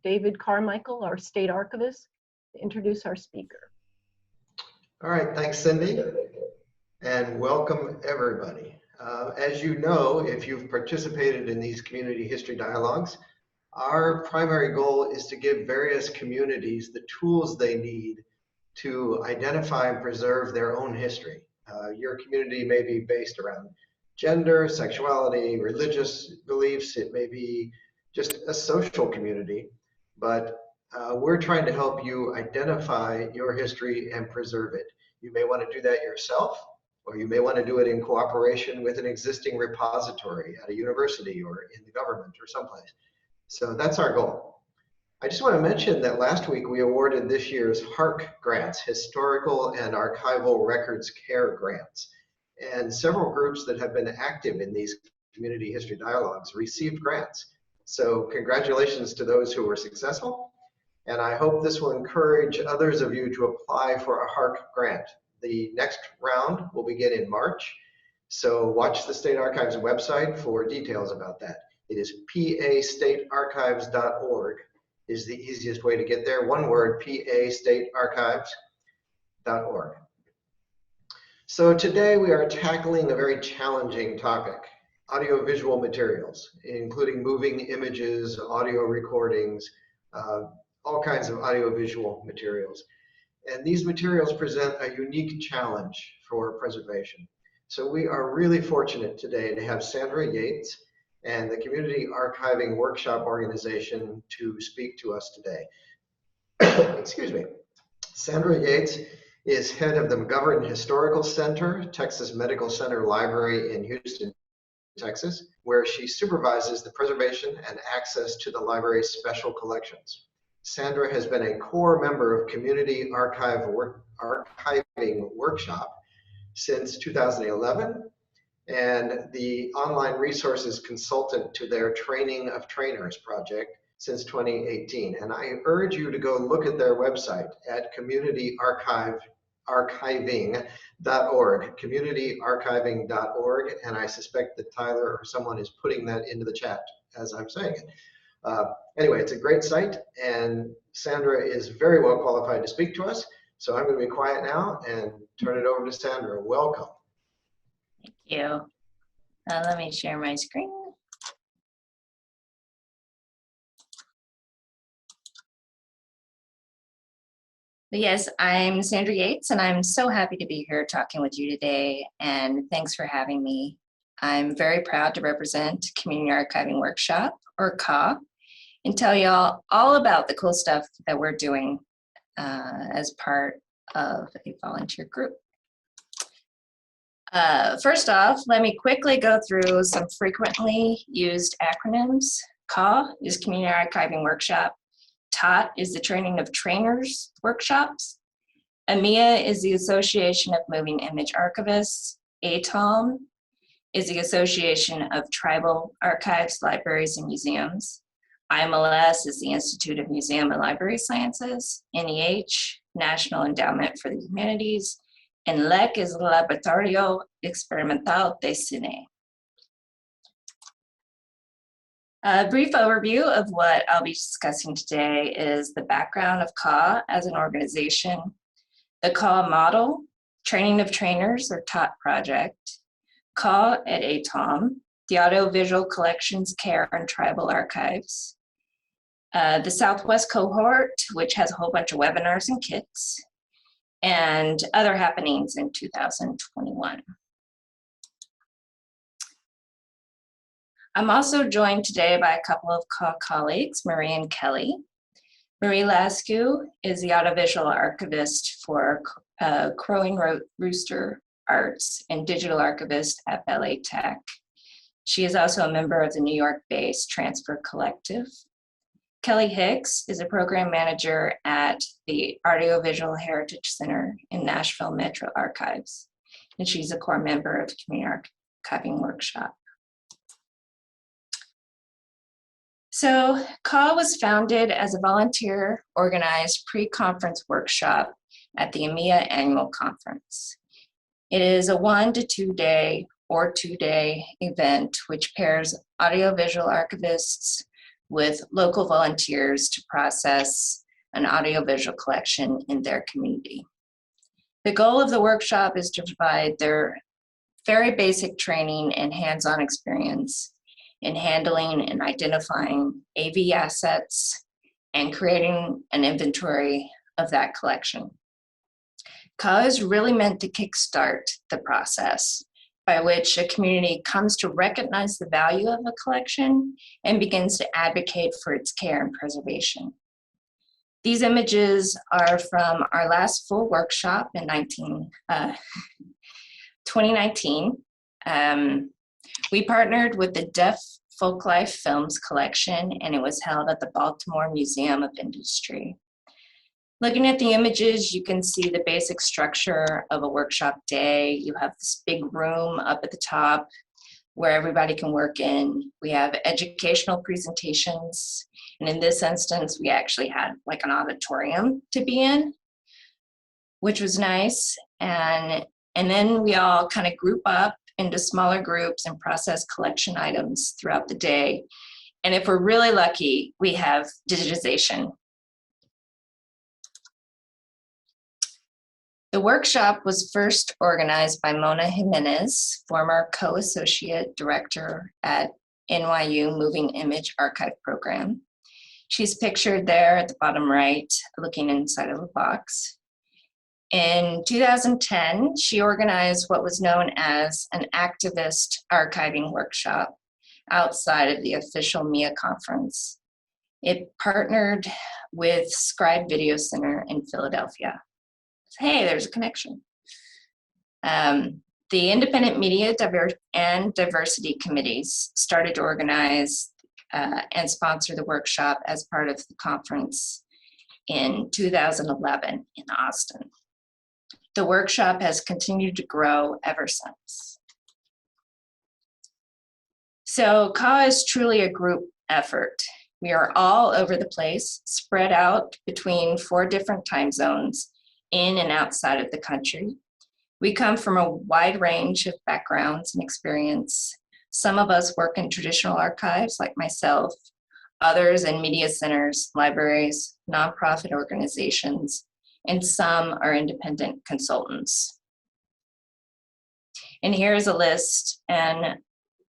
David Carmichael, our state archivist, to introduce our speaker. All right, thanks, Cindy, and welcome everybody. As you know, if you've participated in these community history dialogues, our primary goal is to give various communities the tools they need to identify and preserve their own history. Your community may be based around gender, sexuality, religious beliefs. It may be just a social community, but we're trying to help you identify your history and preserve it. You may want to do that yourself, or you may want to do it in cooperation with an existing repository at a university or in the government or someplace. So that's our goal. I just want to mention that last week we awarded this year's HARC grants, Historical and Archival Records Care grants. And several groups that have been active in these community history dialogues received grants. So congratulations to those who were successful. And I hope this will encourage others of you to apply for a HARC grant. The next round will begin in March. So watch the State Archives website for details about that. It is pastatearchives.org is the easiest way to get there. One word, pastatearchives.org. So today we are tackling a very challenging topic, audiovisual materials, including moving images, audio recordings, all kinds of audiovisual materials. And these materials present a unique challenge for preservation. So we are really fortunate today to have Sandra Yates and the Community Archiving Workshop Organization to speak to us today. Excuse me. Sandra Yates is head of the McGovern Historical Center, Texas Medical Center Library in Houston, Texas, where she supervises the preservation and access to the library's special collections. Sandra has been a core member of Community Archiving Workshop since 2011, and the online resources consultant to their Training of Trainers project since 2018. And I urge you to go look at their website at communityarchiving.org, and I suspect that Tyler or someone is putting that into the chat as I'm saying it. Anyway, it's a great site, and Sandra is very well qualified to speak to us. So I'm going to be quiet now and turn it over to Sandra. Welcome. Thank you. Let me share my screen. But yes, I'm Sandra Yates, and I'm so happy to be here talking with you today, and thanks for having me. I'm very proud to represent Community Archiving Workshop, or CAW, and tell y'all all about the cool stuff that we're doing as part of a volunteer group. First off, let me quickly go through some frequently used acronyms. CAW is Community Archiving Workshop. TOT is the Training of Trainers Workshops. AMIA is the Association of Moving Image Archivists. ATOM is the Association of Tribal Archives, Libraries, and Museums. IMLS is the Institute of Museum and Library Sciences. NEH, National Endowment for the Humanities. And LEC is Laboratorio Experimental de Cine. A brief overview of what I'll be discussing today is the background of CAW as an organization, the CAW model, Training of Trainers or TOT project, CAW at ATOM, the Audiovisual Collections Care and Tribal Archives, the Southwest cohort, which has a whole bunch of webinars and kits, and other happenings in 2021. I'm also joined today by a couple of colleagues, Marie and Kelly. Marie Lascu is the audiovisual archivist for Crowing Rooster Arts and digital archivist at Ballet Tech. She is also a member of the New York-based Transfer Collective. Kelly Hicks is a program manager at the Audiovisual Heritage Center in Nashville Metro Archives, and she's a core member of the Community Archiving Workshop. So CAW was founded as a volunteer organized pre-conference workshop at the EMEA annual conference. It is a 1 to 2 day or 2 day event which pairs audiovisual archivists with local volunteers to process an audiovisual collection in their community. The goal of the workshop is to provide their very basic training and hands-on experience in handling and identifying AV assets and creating an inventory of that collection. CAW is really meant to kickstart the process by which a community comes to recognize the value of a collection and begins to advocate for its care and preservation. These images are from our last full workshop in 2019. We partnered with the Deaf Folklife Films Collection, and it was held at the Baltimore Museum of Industry. Looking at the images, you can see the basic structure of a workshop day. You have this big room up at the top where everybody can work in. We have educational presentations. And in this instance, we actually had like an auditorium to be in, which was nice. And then we all kind of group up into smaller groups and process collection items throughout the day. And if we're really lucky, we have digitization. The workshop was first organized by Mona Jimenez, former co-associate director at NYU Moving Image Archive Program. She's pictured there at the bottom right, looking inside of a box. In 2010, she organized what was known as an activist archiving workshop outside of the official MIA conference. It partnered with Scribe Video Center in Philadelphia. Hey, there's a connection. The independent media and diversity committees started to organize and sponsor the workshop as part of the conference in 2011 in Austin. The workshop has continued to grow ever since. So CAW is truly a group effort. We are all over the place, spread out between 4 different time zones in and outside of the country. We come from a wide range of backgrounds and experience. Some of us work in traditional archives like myself, others in media centers, libraries, nonprofit organizations, and some are independent consultants. And here's a list and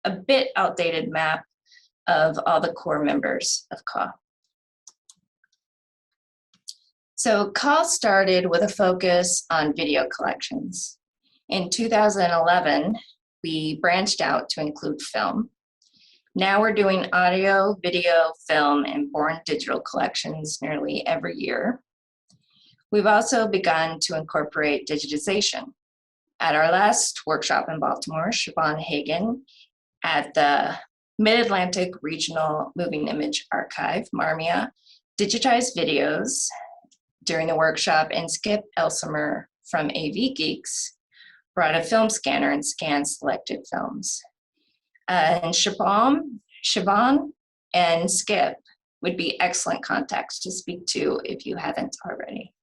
a bit outdated map of all the core members of CAW. So CAW started with a focus on video collections. In 2011, we branched out to include film. Now we're doing audio, video, film, and born digital collections nearly every year. We've also begun to incorporate digitization. At our last workshop in Baltimore, Siobhan Hagen at the Mid-Atlantic Regional Moving Image Archive, MARMIA, digitized videos during the workshop, and Skip Elsimer from AV Geeks brought a film scanner and scanned selected films. And Siobhan and Skip would be excellent contacts to speak to if you haven't already.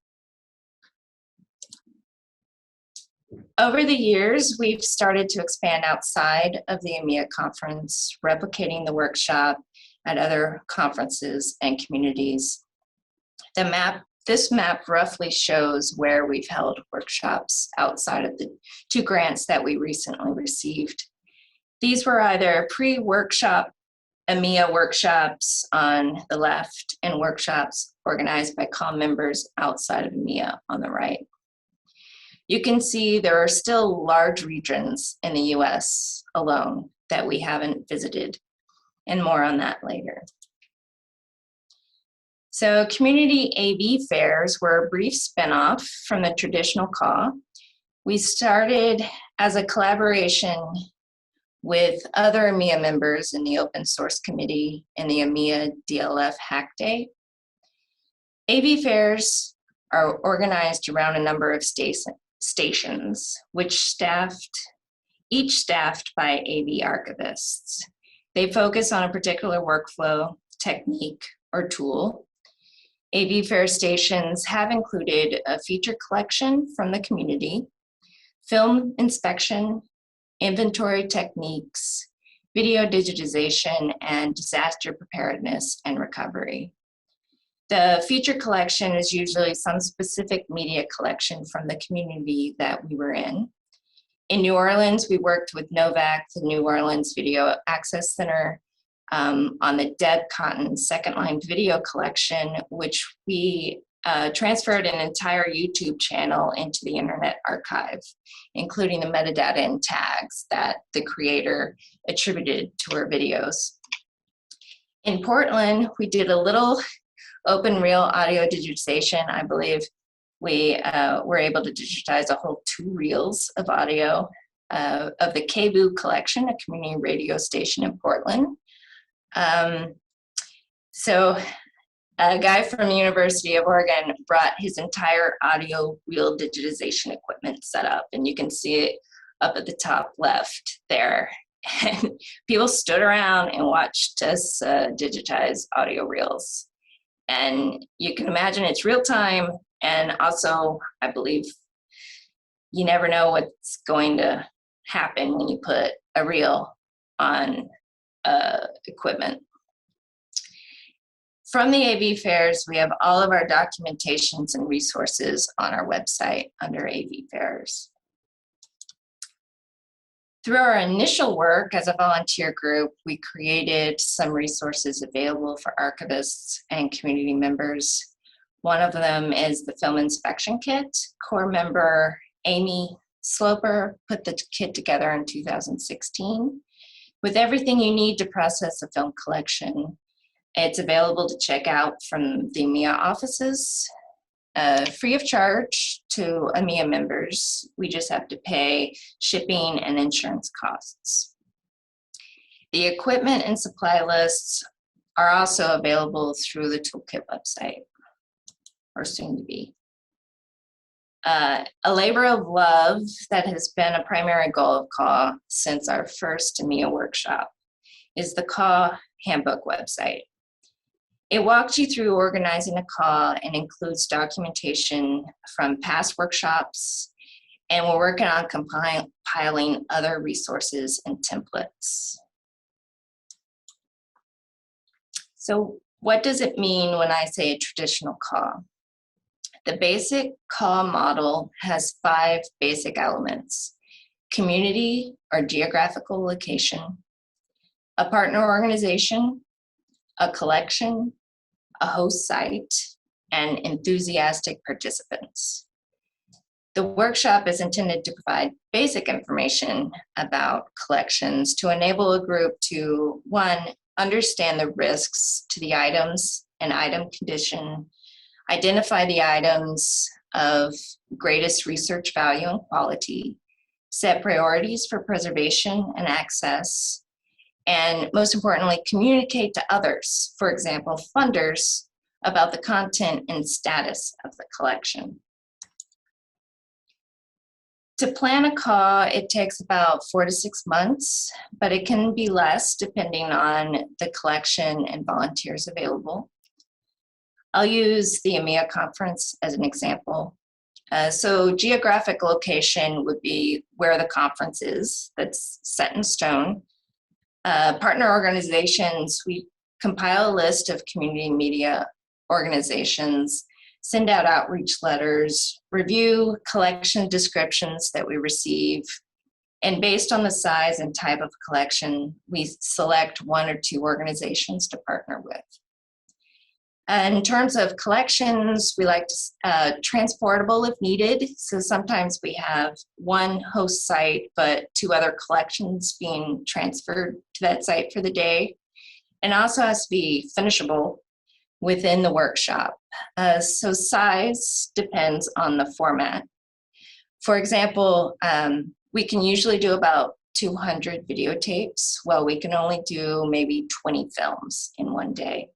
Over the years, we've started to expand outside of the EMEA conference, replicating the workshop at other conferences and communities. This map roughly shows where we've held workshops outside of the 2 grants that we recently received. These were either pre-workshop EMEA workshops on the left and workshops organized by CAW members outside of EMEA on the right. You can see there are still large regions in the US alone that we haven't visited, and more on that later. So community AV fairs were a brief spinoff from the traditional CAW. We started as a collaboration with other EMEA members in the Open Source Committee and the EMEA DLF Hack Day. AV fairs are organized around a number of stations, each staffed by AV archivists. They focus on a particular workflow, technique, or tool. AV fair stations have included a feature collection from the community, film inspection, inventory techniques, video digitization, and disaster preparedness and recovery. The feature collection is usually some specific media collection from the community that we were in. In New Orleans, we worked with NOVAC, the New Orleans Video Access Center, on the Dead Cotton Second Line video collection, which we transferred an entire YouTube channel into the Internet Archive, including the metadata and tags that the creator attributed to her videos. In Portland, we did a little open reel audio digitization. I believe we were able to digitize a whole 2 reels of audio of the KBOO collection, a community radio station in Portland. So a guy from the University of Oregon brought his entire audio reel digitization equipment set up, and you can see it up at the top left there. And people stood around and watched us digitize audio reels. And you can imagine it's real time, and also I believe you never know what's going to happen when you put a reel on equipment. From the AV fairs, we have all of our documentations and resources on our website under AV fairs. Through our initial work as a volunteer group, we created some resources available for archivists and community members. One of them is the Film Inspection Kit. Core member Amy Sloper put the kit together in 2016 with everything you need to process a film collection. It's available to check out from the EMEA offices, free of charge to EMEA members. We just have to pay shipping and insurance costs. The equipment and supply lists are also available through the Toolkit website, or soon to be. A labor of love that has been a primary goal of CAW since our first EMEA workshop is the CAW handbook website. It walks you through organizing a CAW and includes documentation from past workshops, and we're working on compiling other resources and templates. So what does it mean when I say a traditional CAW? The basic CAW model has 5 basic elements: community or geographical location, a partner organization, a collection, a host site, and enthusiastic participants. The workshop is intended to provide basic information about collections to enable a group to, 1, understand the risks to the items and item condition, identify the items of greatest research value and quality, set priorities for preservation and access, and most importantly, communicate to others, for example, funders, about the content and status of the collection. To plan a CAW, it takes about 4 to 6 months, but it can be less depending on the collection and volunteers available. I'll use the EMEA conference as an example. So geographic location would be where the conference is, that's set in stone. Partner organizations, we compile a list of community media organizations, send out outreach letters, review collection descriptions that we receive, and based on the size and type of collection, we select 1 or 2 organizations to partner with. In terms of collections, we like to transportable if needed. So sometimes we have 1 host site, but 2 other collections being transferred to that site for the day. And also has to be finishable within the workshop. So size depends on the format. For example, we can usually do about 200 videotapes. Well, we can only do maybe 20 films in one day.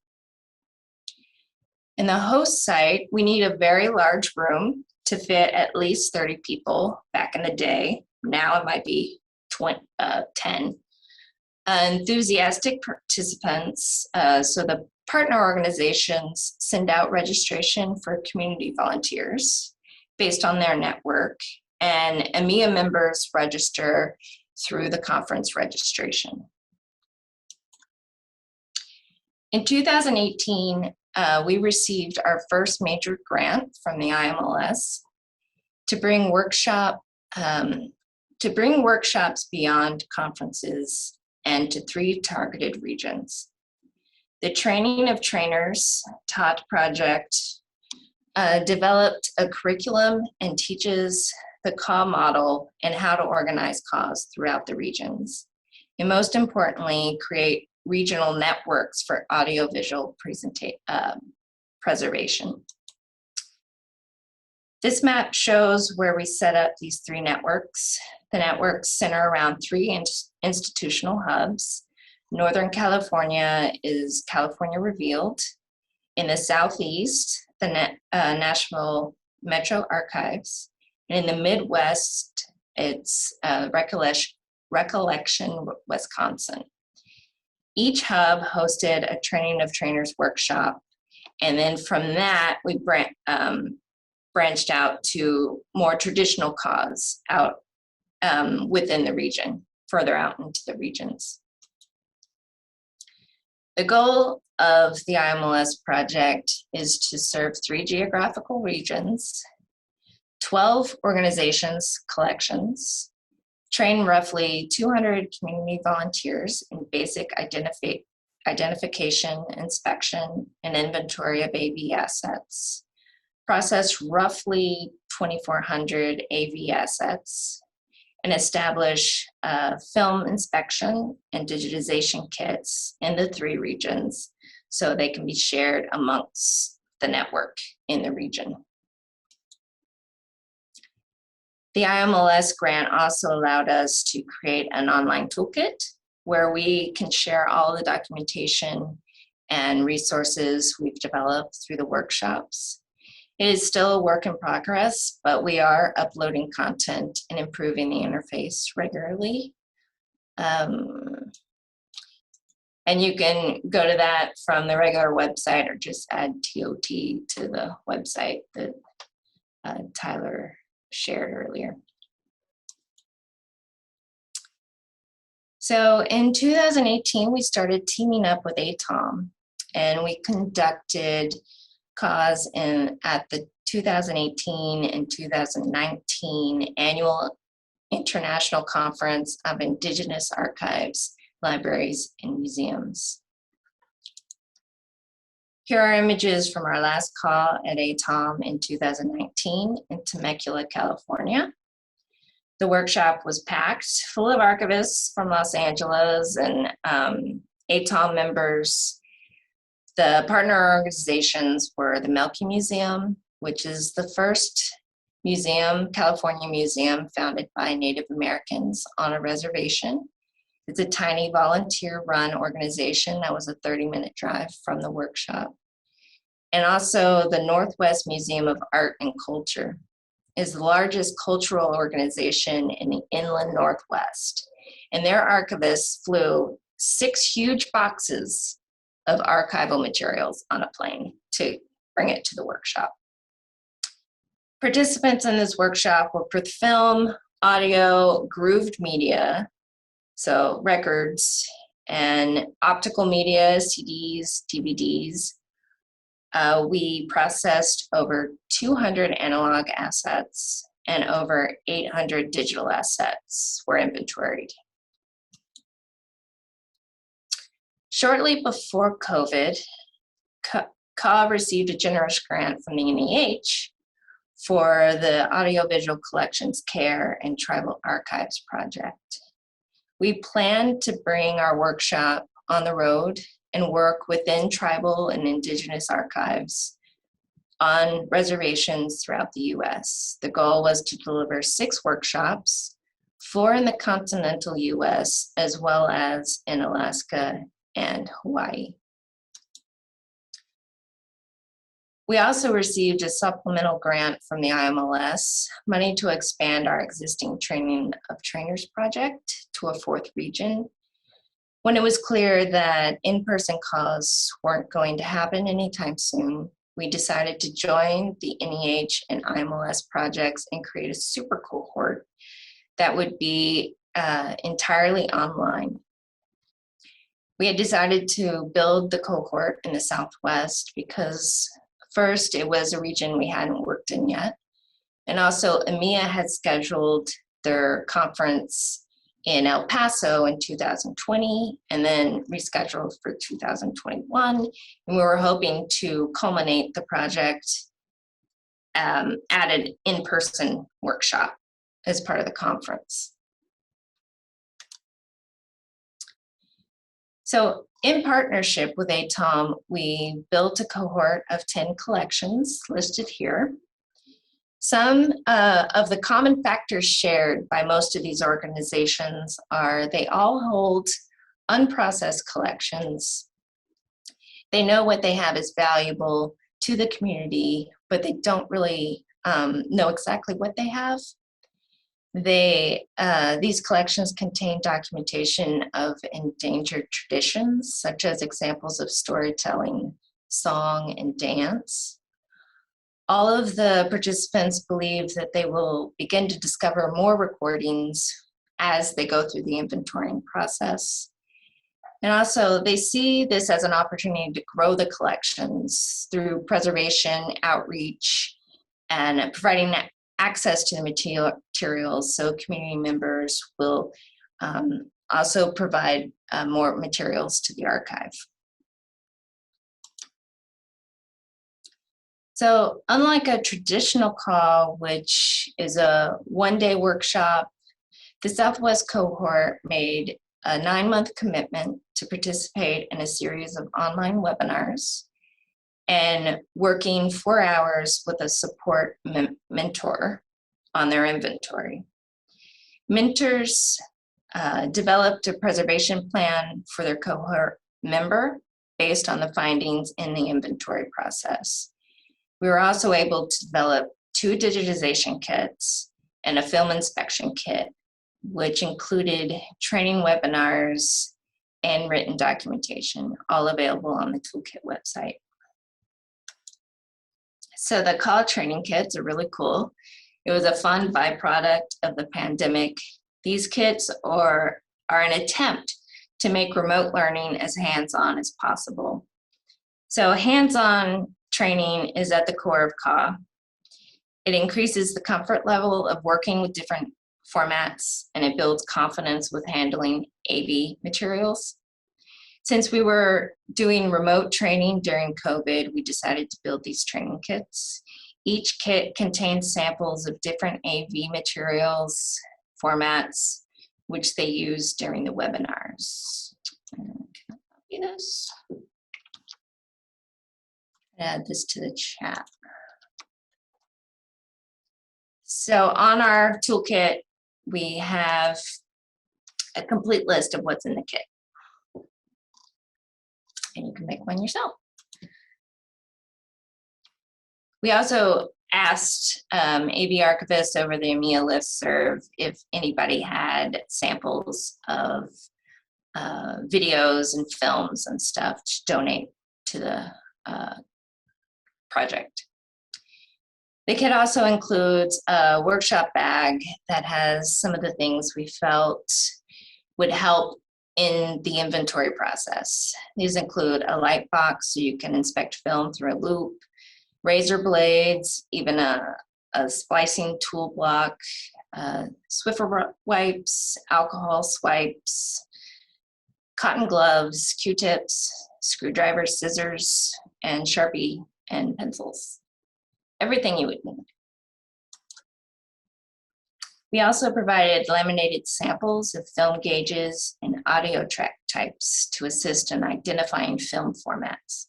In the host site, we need a very large room to fit at least 30 people back in the day. Now it might be 10. Enthusiastic participants, so the partner organizations send out registration for community volunteers based on their network, and EMEA members register through the conference registration. In 2018, we received our first major grant from the IMLS to bring workshops beyond conferences and to 3 targeted regions. The Training of Trainers Taught project developed a curriculum and teaches the CAW model and how to organize CAWs throughout the regions. And most importantly, create regional networks for audiovisual preservation. This map shows where we set up these 3 networks. The networks center around 3 institutional hubs. Northern California is California Revealed. In the Southeast, the Nashville Metro Archives. And in the Midwest, it's Recollection, Wisconsin. Each hub hosted a Training of Trainers workshop. And then from that, we branched out to more traditional CAWs out within the region, further out into the regions. The goal of the IMLS project is to serve 3 geographical regions, 12 organizations, collections, train roughly 200 community volunteers in basic identification, inspection, and inventory of AV assets, process roughly 2,400 AV assets, and establish film inspection and digitization kits in the 3 regions so they can be shared amongst the network in the region. The IMLS grant also allowed us to create an online toolkit where we can share all the documentation and resources we've developed through the workshops. It is still a work in progress, but we are uploading content and improving the interface regularly. And you can go to that from the regular website or just add TOT to the website that Tyler shared earlier. So in 2018, we started teaming up with ATOM, and we conducted CAWs at the 2018 and 2019 Annual International Conference of Indigenous Archives, Libraries, and Museums. Here are images from our last CAW at ATOM in 2019 in Temecula, California. The workshop was packed, full of archivists from Los Angeles and ATOM members. The partner organizations were the Melky Museum, which is the first museum, California museum, founded by Native Americans on a reservation. It's a tiny volunteer-run organization that was a 30-minute drive from the workshop. And also the Northwest Museum of Art and Culture is the largest cultural organization in the inland Northwest. And their archivists flew 6 huge boxes of archival materials on a plane to bring it to the workshop. Participants in this workshop worked with film, audio, grooved media, so records, and optical media, CDs, DVDs. We processed over 200 analog assets and over 800 digital assets were inventoried. Shortly before COVID, CAW received a generous grant from the NEH for the Audiovisual Collections Care and Tribal Archives project. We plan to bring our workshop on the road and work within tribal and indigenous archives on reservations throughout the US. The goal was to deliver 6 workshops, 4 in the continental US, as well as in Alaska and Hawaii. We also received a supplemental grant from the IMLS, money to expand our existing Training of Trainers project to a 4th region. When it was clear that in-person CAWs weren't going to happen anytime soon, we decided to join the NEH and IMLS projects and create a super cohort that would be entirely online. We had decided to build the cohort in the Southwest because first, it was a region we hadn't worked in yet. And also EMEA had scheduled their conference in El Paso in 2020 and then rescheduled for 2021. And we were hoping to culminate the project at an in-person workshop as part of the conference. So in partnership with ATOM, we built a cohort of 10 collections listed here. Some of the common factors shared by most of these organizations are they all hold unprocessed collections. They know what they have is valuable to the community, but they don't really know exactly what they have. These collections contain documentation of endangered traditions, such as examples of storytelling, song, and dance. All of the participants believe that they will begin to discover more recordings as they go through the inventorying process. And also, they see this as an opportunity to grow the collections through preservation, outreach, and providing access to the materials, so community members will also provide more materials to the archive. So unlike a traditional call, which is a one-day workshop, the Southwest cohort made a 9-month commitment to participate in a series of online webinars and working 4 hours with a support mentor on their inventory. Mentors developed a preservation plan for their cohort member based on the findings in the inventory process. We were also able to develop 2 digitization kits and a film inspection kit, which included training webinars and written documentation, all available on the Toolkit website. So the call training kits are really cool. It was a fun byproduct of the pandemic. These kits are an attempt to make remote learning as hands-on as possible. So hands-on training is at the core of CAW. It increases the comfort level of working with different formats, and it builds confidence with handling AV materials. Since we were doing remote training during COVID, we decided to build these training kits. Each kit contains samples of different AV materials, formats, which they use during the webinars. Can I copy this? Add this to the chat. So on our toolkit, we have a complete list of what's in the kit. And you can make one yourself. We also asked AV archivists over the EMEA listserv if anybody had samples of videos and films and stuff to donate to the project. The kit also includes a workshop bag that has some of the things we felt would help in the inventory process. These include a light box so you can inspect film through a loop, razor blades, even a splicing tool block, Swiffer wipes, alcohol swipes, cotton gloves, Q-tips, screwdrivers, scissors, and Sharpie and pencils. Everything you would need. We also provided laminated samples of film gauges and audio track types to assist in identifying film formats.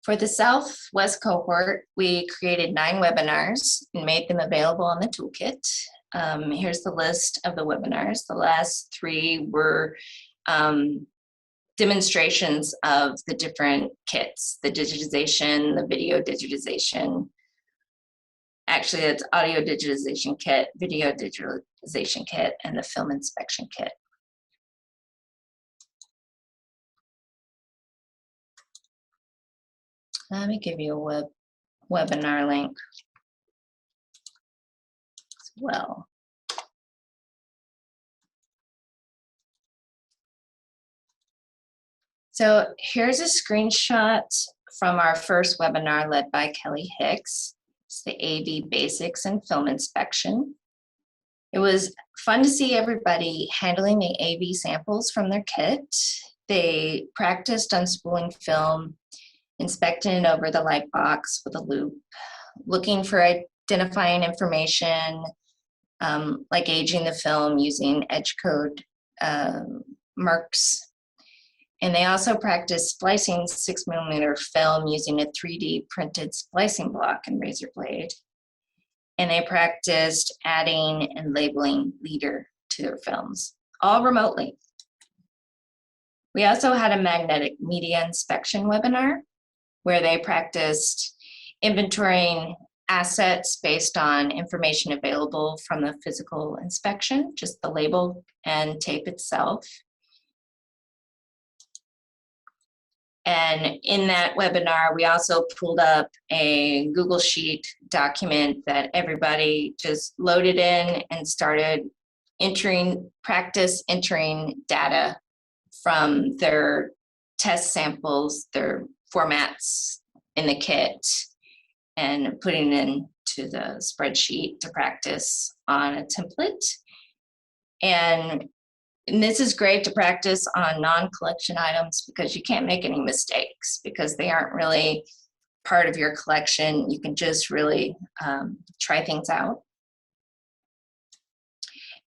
For the Southwest cohort, we created 9 webinars and made them available on the toolkit. Here's the list of the webinars. The last 3 were demonstrations of the different kits, the digitization, the video digitization. Actually, it's audio digitization kit, video digitization kit, and the film inspection kit. Let me give you a webinar link as well. So here's a screenshot from our first webinar led by Kelly Hicks. It's the AV Basics and Film Inspection. It was fun to see everybody handling the AV samples from their kit. They practiced unspooling film, inspecting it over the light box with a loop, looking for identifying information, like aging the film using edge code marks. And they also practiced splicing 6mm film using a 3D printed splicing block and razor blade. And they practiced adding and labeling leader to their films, all remotely. We also had a magnetic media inspection webinar where they practiced inventorying assets based on information available from the physical inspection, just the label and tape itself. And in that webinar, we also pulled up a Google Sheet document that everybody just loaded in and started practice entering data from their test samples, their formats in the kit, and putting it into the spreadsheet to practice on a template. And this is great to practice on non-collection items because you can't make any mistakes because they aren't really part of your collection. You can just really try things out.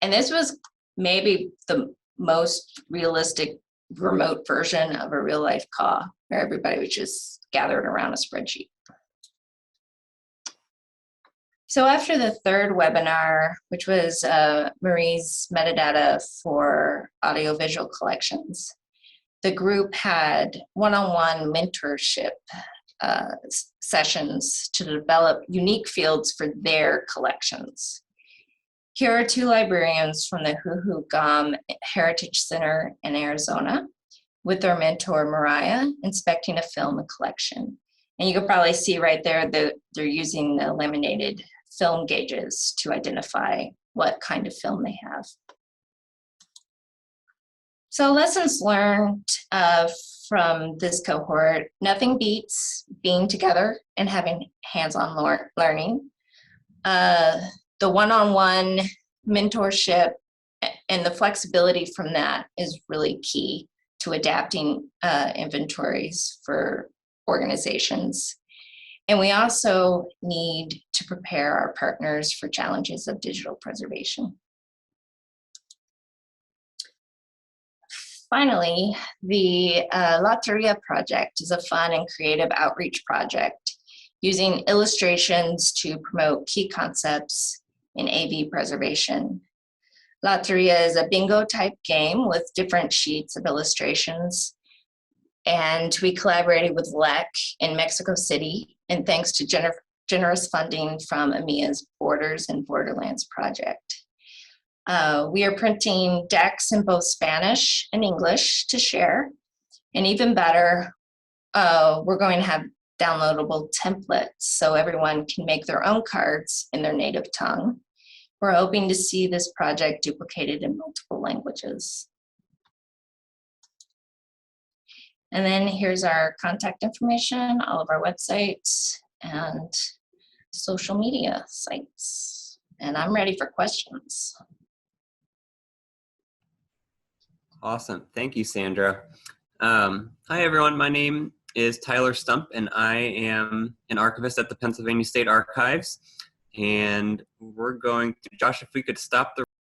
And this was maybe the most realistic remote version of a real life CAW where everybody was just gathered around a spreadsheet. So after the third webinar, which was Marie's metadata for audiovisual collections, the group had one-on-one mentorship sessions to develop unique fields for their collections. Here are two librarians from the Hoo Gum Heritage Center in Arizona with their mentor, Mariah, inspecting a film collection. And you can probably see right there that they're using the laminated film gauges to identify what kind of film they have. So lessons learned from this cohort: nothing beats being together and having hands-on learning. The one-on-one mentorship and the flexibility from that is really key to adapting inventories for organizations. And we also need to prepare our partners for challenges of digital preservation. Finally, the Lotteria Project is a fun and creative outreach project using illustrations to promote key concepts in AV preservation. Lotteria is a bingo type game with different sheets of illustrations. And we collaborated with LEC in Mexico City, and thanks to generous funding from EMEA's Borders and Borderlands project. We are printing decks in both Spanish and English to share. And even better, we're going to have downloadable templates so everyone can make their own cards in their native tongue. We're hoping to see this project duplicated in multiple languages. And then here's our contact information, all of our websites and social media sites. And I'm ready for questions. Awesome. Thank you, Sandra. Hi, everyone. My name is Tyler Stump, and I am an archivist at the Pennsylvania State Archives. And we're going to, Josh, if we could stop the